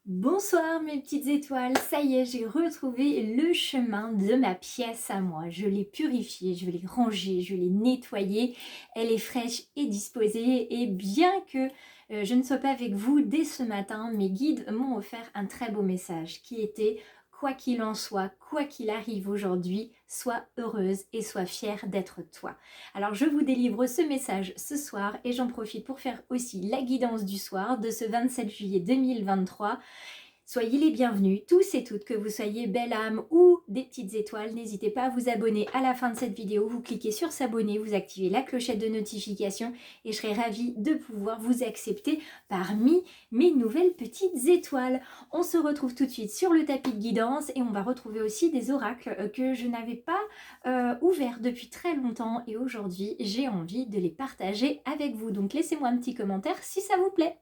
Bonsoir mes petites étoiles, ça y est, j'ai retrouvé le chemin de ma pièce à moi. Je l'ai purifiée, je l'ai rangée, je l'ai nettoyée. Elle est fraîche et disposée et bien que je ne sois pas avec vous dès ce matin, mes guides m'ont offert un très beau message qui était: quoi qu'il en soit, quoi qu'il arrive aujourd'hui, sois heureuse et sois fière d'être toi. Alors je vous délivre ce message ce soir et j'en profite pour faire aussi la guidance du soir de ce 27 juillet 2023. Soyez les bienvenus, tous et toutes, que vous soyez belle âme ou des petites étoiles. N'hésitez pas à vous abonner à la fin de cette vidéo. Vous cliquez sur s'abonner, vous activez la clochette de notification et je serai ravie de pouvoir vous accepter parmi mes nouvelles petites étoiles. On se retrouve tout de suite sur le tapis de guidance et on va retrouver aussi des oracles que je n'avais pas ouverts depuis très longtemps et aujourd'hui j'ai envie de les partager avec vous. Donc laissez-moi un petit commentaire si ça vous plaît.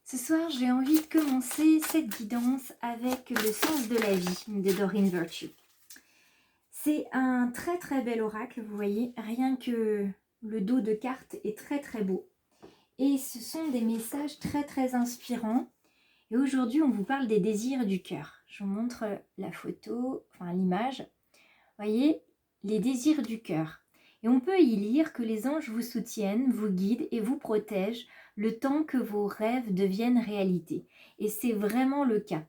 Ce soir, j'ai envie de commencer cette guidance avec le sens de la vie de Doreen Virtue. C'est un très très bel oracle, vous voyez, rien que le dos de carte est très très beau. Et ce sont des messages très très inspirants. Et aujourd'hui, on vous parle des désirs du cœur. Je vous montre la photo, enfin l'image. Vous voyez, les désirs du cœur. Et on peut y lire que les anges vous soutiennent, vous guident et vous protègent le temps que vos rêves deviennent réalité. Et c'est vraiment le cas.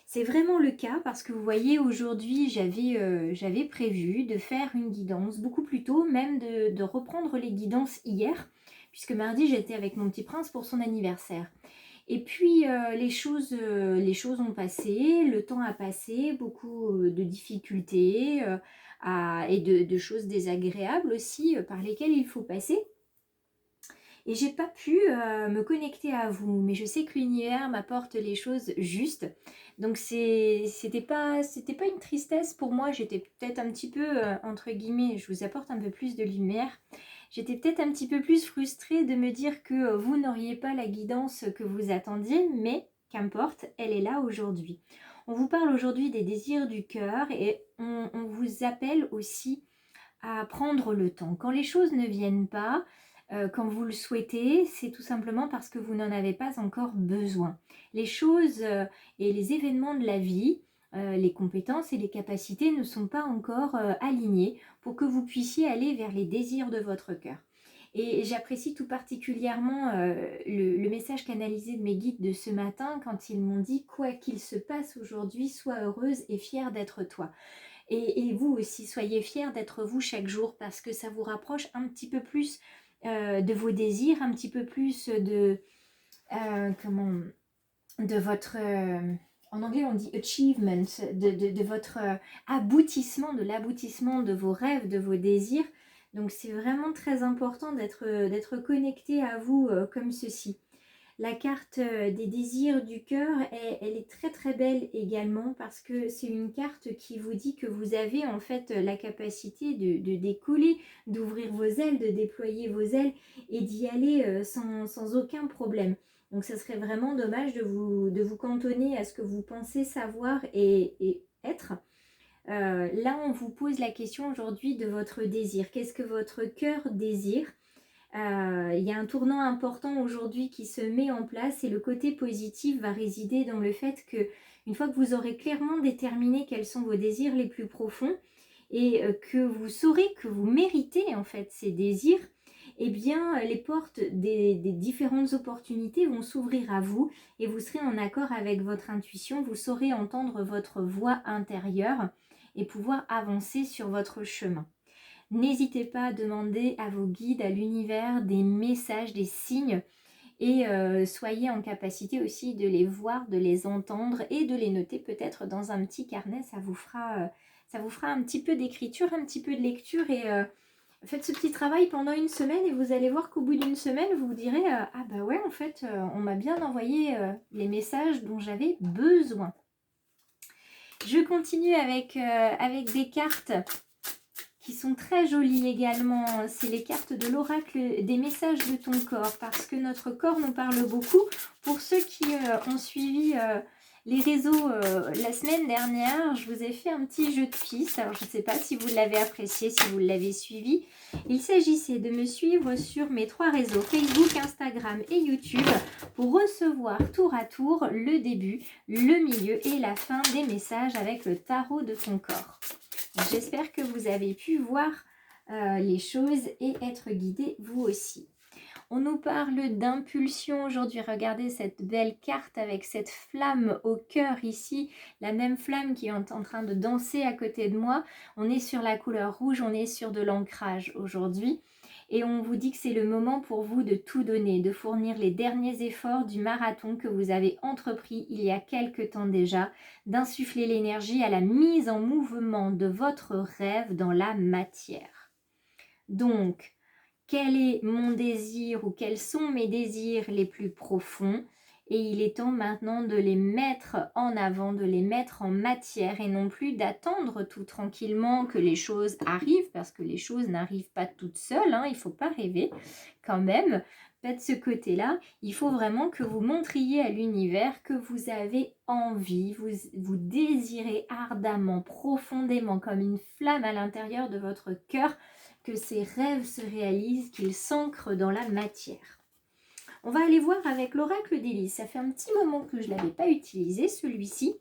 C'est vraiment le cas parce que vous voyez, aujourd'hui, j'avais prévu de faire une guidance beaucoup plus tôt, même de reprendre les guidances hier, puisque mardi, j'étais avec mon petit prince pour son anniversaire. Et puis les choses ont passé, le temps a passé, beaucoup de difficultés et de choses désagréables aussi par lesquelles il faut passer. Et j'ai pas pu me connecter à vous, mais je sais que l'univers m'apporte les choses justes. Donc c'était pas une tristesse pour moi, j'étais peut-être un petit peu, entre guillemets, je vous apporte un peu plus de lumière. J'étais peut-être un petit peu plus frustrée de me dire que vous n'auriez pas la guidance que vous attendiez, mais qu'importe, elle est là aujourd'hui. On vous parle aujourd'hui des désirs du cœur et on vous appelle aussi à prendre le temps. Quand les choses ne viennent pas, quand vous le souhaitez, c'est tout simplement parce que vous n'en avez pas encore besoin. Les choses et les événements de la vie, les compétences et les capacités ne sont pas encore alignés pour que vous puissiez aller vers les désirs de votre cœur. Et j'apprécie tout particulièrement le message canalisé de mes guides de ce matin quand ils m'ont dit: quoi qu'il se passe aujourd'hui, sois heureuse et fière d'être toi. Et vous aussi, soyez fiers d'être vous chaque jour parce que ça vous rapproche un petit peu plus de vos désirs, un petit peu plus de votre en anglais on dit achievement, de votre aboutissement, de l'aboutissement de vos rêves, de vos désirs. Donc c'est vraiment très important d'être connecté à vous comme ceci. La carte des désirs du cœur, elle est très très belle également parce que c'est une carte qui vous dit que vous avez en fait la capacité de décoller, d'ouvrir vos ailes, de déployer vos ailes et d'y aller sans aucun problème. Donc ça serait vraiment dommage de vous cantonner à ce que vous pensez savoir et être. Là, on vous pose la question aujourd'hui de votre désir. Qu'est-ce que votre cœur désire ? Il y a un tournant important aujourd'hui qui se met en place et le côté positif va résider dans le fait que une fois que vous aurez clairement déterminé quels sont vos désirs les plus profonds et que vous saurez que vous méritez en fait ces désirs, eh bien les portes des différentes opportunités vont s'ouvrir à vous et vous serez en accord avec votre intuition, vous saurez entendre votre voix intérieure et pouvoir avancer sur votre chemin. N'hésitez pas à demander à vos guides, à l'univers, des messages, des signes et soyez en capacité aussi de les voir, de les entendre et de les noter peut-être dans un petit carnet. Ça vous fera un petit peu d'écriture, un petit peu de lecture et faites ce petit travail pendant une semaine et vous allez voir qu'au bout d'une semaine, vous vous direz ah bah ouais, en fait, on m'a bien envoyé les messages dont j'avais besoin. Je continue avec des cartes qui sont très jolies également. C'est les cartes de l'oracle des messages de ton corps, parce que notre corps nous parle beaucoup. Pour ceux qui ont suivi Les réseaux, la semaine dernière, je vous ai fait un petit jeu de pistes. Alors, je ne sais pas si vous l'avez apprécié, si vous l'avez suivi. Il s'agissait de me suivre sur mes 3 réseaux, Facebook, Instagram et YouTube, pour recevoir tour à tour le début, le milieu et la fin des messages avec le tarot de ton corps. J'espère que vous avez pu voir les choses et être guidé vous aussi. On nous parle d'impulsion aujourd'hui. Regardez cette belle carte avec cette flamme au cœur ici. La même flamme qui est en train de danser à côté de moi. On est sur la couleur rouge, on est sur de l'ancrage aujourd'hui. Et on vous dit que c'est le moment pour vous de tout donner, de fournir les derniers efforts du marathon que vous avez entrepris il y a quelque temps déjà, d'insuffler l'énergie à la mise en mouvement de votre rêve dans la matière. Donc, quel est mon désir ou quels sont mes désirs les plus profonds? Et il est temps maintenant de les mettre en avant, de les mettre en matière et non plus d'attendre tout tranquillement que les choses arrivent, parce que les choses n'arrivent pas toutes seules, hein, il ne faut pas rêver quand même. De ce côté-là, il faut vraiment que vous montriez à l'univers que vous avez envie, vous désirez ardemment, profondément, comme une flamme à l'intérieur de votre cœur, que ces rêves se réalisent, qu'ils s'ancrent dans la matière. On va aller voir avec l'oracle d'Élise. Ça fait un petit moment que je ne l'avais pas utilisé, celui-ci.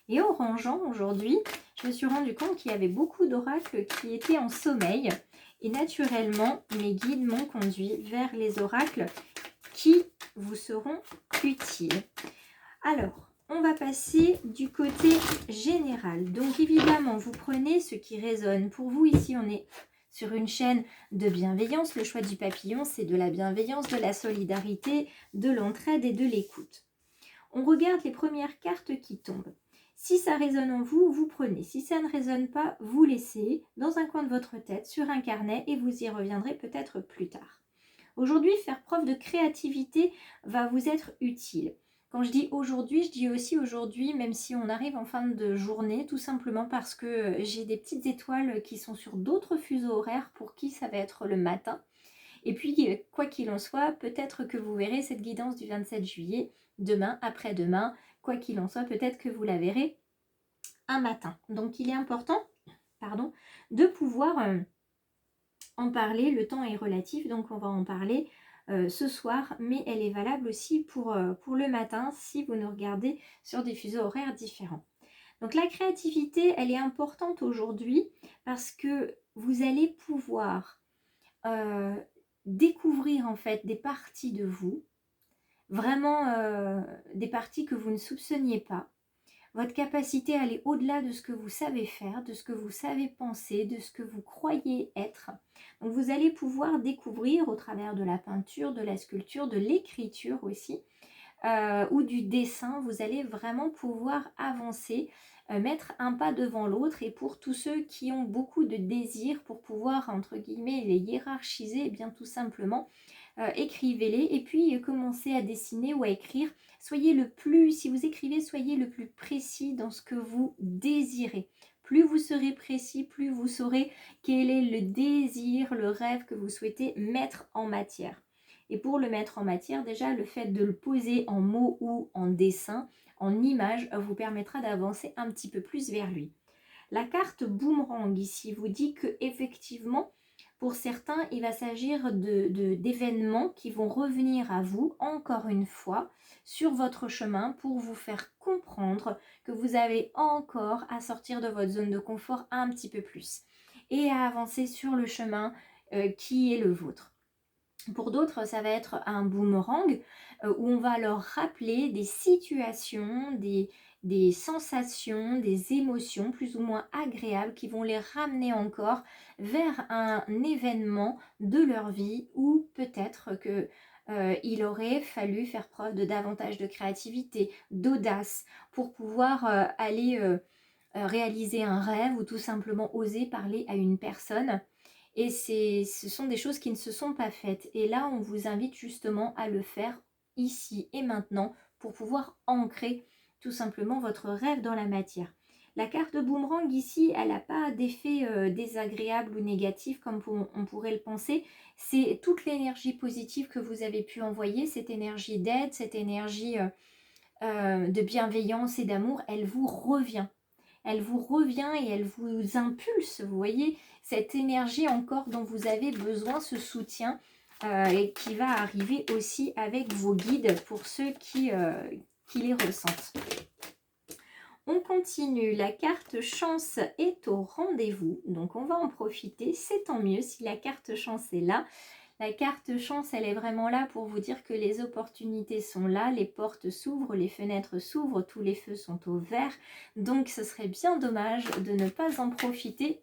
Et en rangeant aujourd'hui, je me suis rendu compte qu'il y avait beaucoup d'oracles qui étaient en sommeil. Et naturellement, mes guides m'ont conduit vers les oracles qui vous seront utiles. Alors, on va passer du côté général. Donc évidemment, vous prenez ce qui résonne. Pour vous, ici, on est sur une chaîne de bienveillance. Le choix du papillon, c'est de la bienveillance, de la solidarité, de l'entraide et de l'écoute. On regarde les premières cartes qui tombent. Si ça résonne en vous, vous prenez. Si ça ne résonne pas, vous laissez dans un coin de votre tête, sur un carnet, et vous y reviendrez peut-être plus tard. Aujourd'hui, faire preuve de créativité va vous être utile. Quand je dis aujourd'hui, je dis aussi aujourd'hui, même si on arrive en fin de journée, tout simplement parce que j'ai des petites étoiles qui sont sur d'autres fuseaux horaires pour qui ça va être le matin. Et puis, quoi qu'il en soit, peut-être que vous verrez cette guidance du 27 juillet, demain, après-demain, quoi qu'il en soit, peut-être que vous la verrez un matin. Donc, il est important, de pouvoir en parler. Le temps est relatif, donc on va en parler ce soir, mais elle est valable aussi pour le matin si vous nous regardez sur des fuseaux horaires différents. Donc la créativité, elle est importante aujourd'hui parce que vous allez pouvoir découvrir en fait des parties de vous, vraiment des parties que vous ne soupçonniez pas. Votre capacité à aller au-delà de ce que vous savez faire, de ce que vous savez penser, de ce que vous croyez être. Donc vous allez pouvoir découvrir au travers de la peinture, de la sculpture, de l'écriture aussi, ou du dessin, vous allez vraiment pouvoir avancer, mettre un pas devant l'autre. Et pour tous ceux qui ont beaucoup de désirs pour pouvoir, entre guillemets, les hiérarchiser, eh bien tout simplement, écrivez-les et puis commencez à dessiner ou à écrire. Soyez le plus, si vous écrivez, soyez le plus précis dans ce que vous désirez. Plus vous serez précis, plus vous saurez quel est le désir, le rêve que vous souhaitez mettre en matière. Et pour le mettre en matière, déjà le fait de le poser en mots ou en dessin, en image, vous permettra d'avancer un petit peu plus vers lui. La carte boomerang ici vous dit que effectivement, pour certains, il va s'agir d'événements qui vont revenir à vous, encore une fois, sur votre chemin pour vous faire comprendre que vous avez encore à sortir de votre zone de confort un petit peu plus et à avancer sur le chemin qui est le vôtre. Pour d'autres, ça va être un boomerang où on va leur rappeler des situations, des sensations, des émotions plus ou moins agréables qui vont les ramener encore vers un événement de leur vie où peut-être que il aurait fallu faire preuve de davantage de créativité, d'audace pour pouvoir aller réaliser un rêve ou tout simplement oser parler à une personne. Et ce sont des choses qui ne se sont pas faites. Et là, on vous invite justement à le faire ici et maintenant pour pouvoir ancrer tout simplement votre rêve dans la matière. La carte boomerang ici, elle n'a pas d'effet désagréable ou négatif comme on pourrait le penser. C'est toute l'énergie positive que vous avez pu envoyer, cette énergie d'aide, cette énergie de bienveillance et d'amour, elle vous revient. Elle vous revient et elle vous impulse, vous voyez, cette énergie encore dont vous avez besoin, ce soutien, et qui va arriver aussi avec vos guides pour ceux qui les ressentent. On continue, la carte chance est au rendez-vous, donc on va en profiter, c'est tant mieux si la carte chance est là. La carte chance, elle est vraiment là pour vous dire que les opportunités sont là, les portes s'ouvrent, les fenêtres s'ouvrent, tous les feux sont au vert. Donc ce serait bien dommage de ne pas en profiter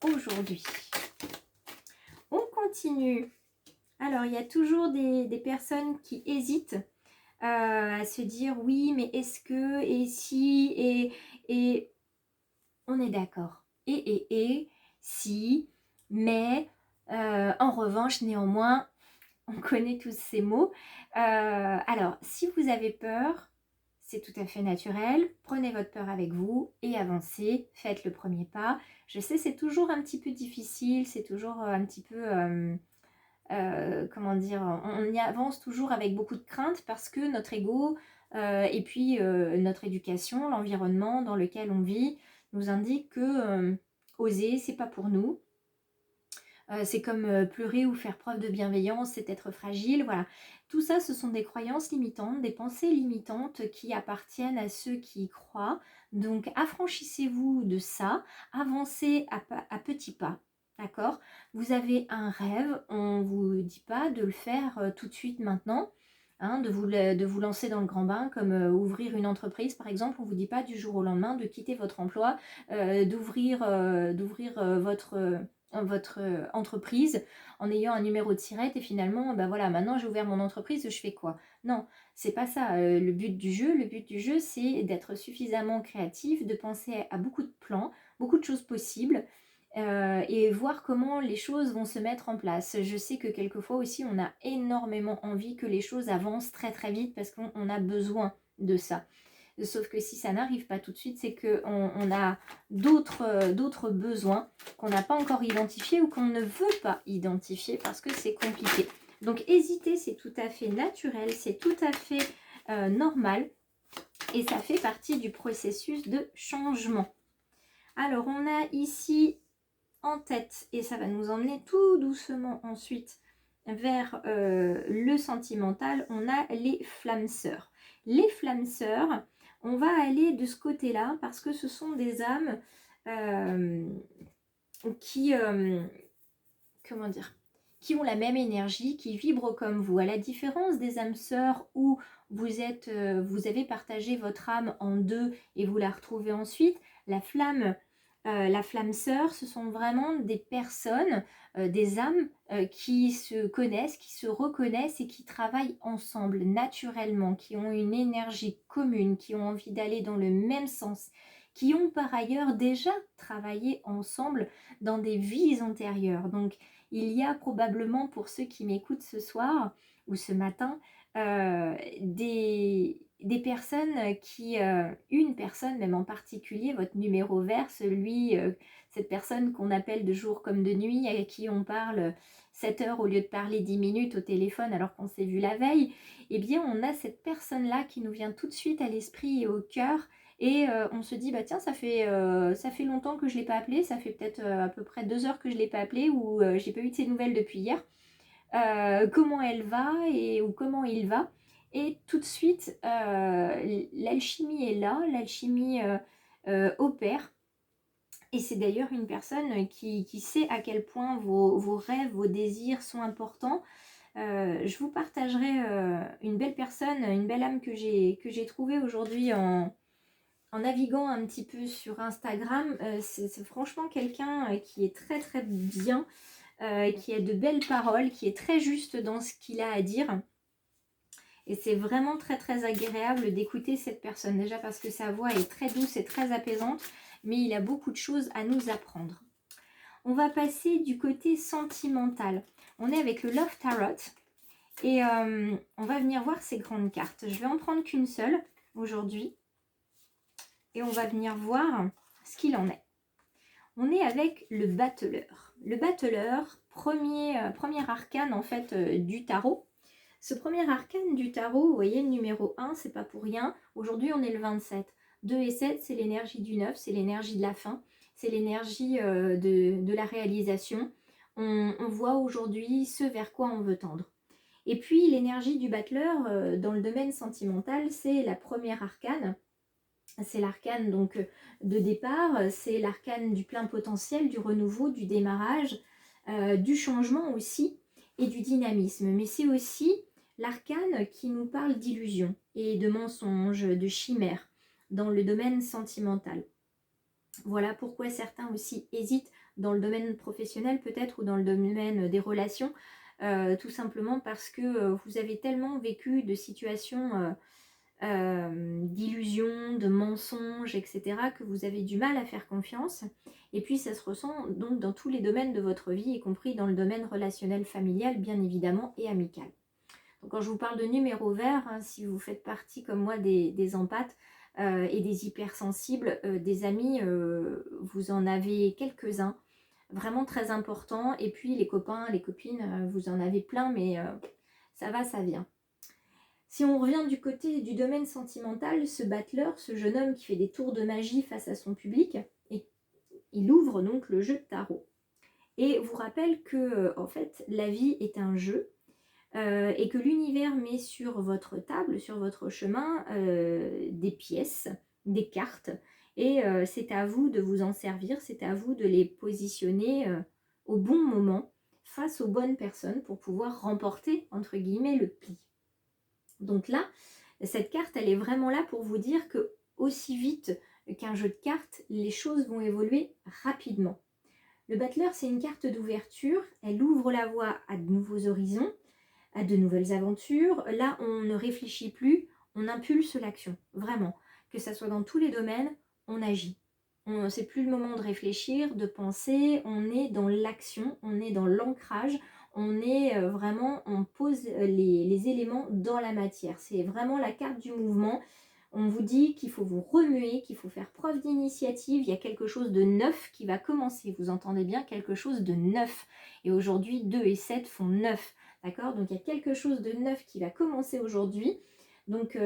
aujourd'hui. On continue. Alors il y a toujours des personnes qui hésitent à se dire oui, mais est-ce que, et si, et on est d'accord. Et, si, mais, en revanche, néanmoins, on connaît tous ces mots. Alors, si vous avez peur, c'est tout à fait naturel. Prenez votre peur avec vous et avancez. Faites le premier pas. Je sais, c'est toujours un petit peu difficile. C'est toujours un petit peu... comment dire, on y avance toujours avec beaucoup de crainte parce que notre ego et puis notre éducation, l'environnement dans lequel on vit nous indique que oser, c'est pas pour nous. C'est comme pleurer ou faire preuve de bienveillance, c'est être fragile, voilà. Tout ça, ce sont des croyances limitantes, des pensées limitantes qui appartiennent à ceux qui y croient. Donc, affranchissez-vous de ça, avancez à petits pas, d'accord? Vous avez un rêve, on ne vous dit pas de le faire tout de suite maintenant, hein, de vous lancer dans le grand bain, comme ouvrir une entreprise, par exemple. On ne vous dit pas du jour au lendemain de quitter votre emploi, d'ouvrir votre entreprise en ayant un numéro de SIRET et finalement, ben voilà, maintenant j'ai ouvert mon entreprise, je fais quoi? Non, c'est pas ça. Le but du jeu, c'est d'être suffisamment créatif, de penser à beaucoup de plans, beaucoup de choses possibles et voir comment les choses vont se mettre en place. Je sais que quelquefois aussi, on a énormément envie que les choses avancent très très vite parce qu'on a besoin de ça. Sauf que si ça n'arrive pas tout de suite, c'est qu'on a d'autres besoins qu'on n'a pas encore identifiés ou qu'on ne veut pas identifier parce que c'est compliqué. Donc hésiter, c'est tout à fait naturel, c'est tout à fait normal et ça fait partie du processus de changement. Alors on a ici en tête, et ça va nous emmener tout doucement ensuite vers le sentimental, on a les flammes sœurs. Les flammes sœurs, on va aller de ce côté-là parce que ce sont des âmes qui, comment dire, qui ont la même énergie, qui vibrent comme vous. À la différence des âmes sœurs où vous avez partagé votre âme en deux et vous la retrouvez ensuite, la flamme sœur, ce sont vraiment des personnes, des âmes qui se connaissent, qui se reconnaissent et qui travaillent ensemble naturellement, qui ont une énergie commune, qui ont envie d'aller dans le même sens, qui ont par ailleurs déjà travaillé ensemble dans des vies antérieures. Donc, il y a probablement pour ceux qui m'écoutent ce soir ou ce matin, des personnes qui, une personne même en particulier, votre numéro vert, cette personne qu'on appelle de jour comme de nuit, à qui on parle 7 heures au lieu de parler 10 minutes au téléphone alors qu'on s'est vu la veille, eh bien on a cette personne-là qui nous vient tout de suite à l'esprit et au cœur. Et on se dit, bah tiens, ça fait longtemps que je ne l'ai pas appelé, ça fait peut-être à peu près 2 heures que je ne l'ai pas appelé ou j'ai pas eu de ses nouvelles depuis hier. Comment elle va ou comment il va. Et tout de suite, l'alchimie est là, l'alchimie opère. Et c'est d'ailleurs une personne qui sait à quel point vos rêves, vos désirs sont importants. Je vous partagerai une belle personne, une belle âme que j'ai trouvée aujourd'hui en naviguant un petit peu sur Instagram. C'est franchement quelqu'un qui est très très bien, qui a de belles paroles, qui est très juste dans ce qu'il a à dire. Et c'est vraiment très très agréable d'écouter cette personne. Déjà parce que sa voix est très douce et très apaisante, mais il a beaucoup de choses à nous apprendre. On va passer du côté sentimental. On est avec le Love Tarot et on va venir voir ces grandes cartes. Je vais en prendre qu'une seule aujourd'hui et on va venir voir ce qu'il en est. On est avec le battleur. Le battleur, premier arcane en fait du tarot. Ce premier arcane du tarot, vous voyez, le numéro 1, c'est pas pour rien. Aujourd'hui, on est le 27. 2 et 7, c'est l'énergie du 9, c'est l'énergie de la fin, c'est l'énergie de la réalisation. On voit aujourd'hui ce vers quoi on veut tendre. Et puis, l'énergie du battleur, dans le domaine sentimental, c'est la première arcane. C'est l'arcane donc de départ, c'est l'arcane du plein potentiel, du renouveau, du démarrage, du changement aussi et du dynamisme. Mais c'est aussi l'arcane qui nous parle d'illusions et de mensonges, de chimères dans le domaine sentimental. Voilà pourquoi certains aussi hésitent dans le domaine professionnel peut-être ou dans le domaine des relations, tout simplement parce que vous avez tellement vécu de situations d'illusions, de mensonges, etc., que vous avez du mal à faire confiance. Et puis ça se ressent donc dans tous les domaines de votre vie, y compris dans le domaine relationnel, familial, bien évidemment, et amical. Donc quand je vous parle de numéro vert, hein, si vous faites partie comme moi des empathes et des hypersensibles, des amis, vous en avez quelques-uns, vraiment très importants. Et puis les copains, les copines, vous en avez plein, mais ça va, ça vient. Si on revient du côté du domaine sentimental, ce battleur, ce jeune homme qui fait des tours de magie face à son public, et il ouvre donc le jeu de tarot. Et vous rappelle que en fait, la vie est un jeu et que l'univers met sur votre table, sur votre chemin, des pièces, des cartes, et c'est à vous de vous en servir, c'est à vous de les positionner au bon moment, face aux bonnes personnes pour pouvoir remporter, entre guillemets, le pli. Donc là, cette carte, elle est vraiment là pour vous dire que aussi vite qu'un jeu de cartes, les choses vont évoluer rapidement. Le battleur, c'est une carte d'ouverture, elle ouvre la voie à de nouveaux horizons, à de nouvelles aventures. Là, on ne réfléchit plus, on impulse l'action, vraiment. Que ça soit dans tous les domaines, on agit. C'est plus le moment de réfléchir, de penser, on est dans l'action, on est dans l'ancrage, on est vraiment, on pose les éléments dans la matière. C'est vraiment la carte du mouvement. On vous dit qu'il faut vous remuer, qu'il faut faire preuve d'initiative. Il y a quelque chose de neuf qui va commencer. Vous entendez bien, quelque chose de neuf. Et aujourd'hui, 2 et 7 font 9. D'accord? Donc il y a quelque chose de neuf qui va commencer aujourd'hui. Donc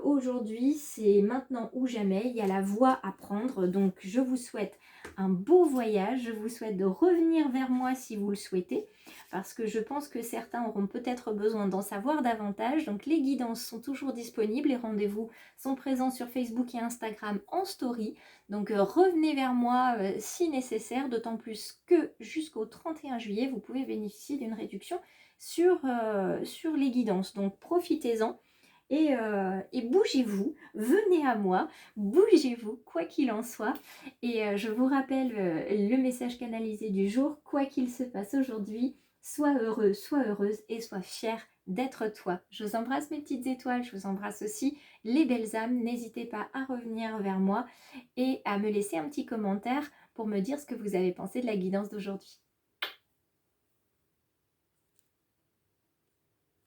aujourd'hui, c'est maintenant ou jamais. Il y a la voie à prendre. Donc je vous souhaite un beau voyage. Je vous souhaite de revenir vers moi si vous le souhaitez. Parce que je pense que certains auront peut-être besoin d'en savoir davantage. Donc les guidances sont toujours disponibles. Les rendez-vous sont présents sur Facebook et Instagram en story. Donc revenez vers moi si nécessaire. D'autant plus que jusqu'au 31 juillet, vous pouvez bénéficier d'une réduction sur les guidances. Donc profitez-en. Et bougez-vous, venez à moi, bougez-vous, quoi qu'il en soit. Et je vous rappelle le message canalisé du jour, quoi qu'il se passe aujourd'hui, sois heureux, sois heureuse et sois fière d'être toi. Je vous embrasse mes petites étoiles, je vous embrasse aussi les belles âmes. N'hésitez pas à revenir vers moi et à me laisser un petit commentaire pour me dire ce que vous avez pensé de la guidance d'aujourd'hui.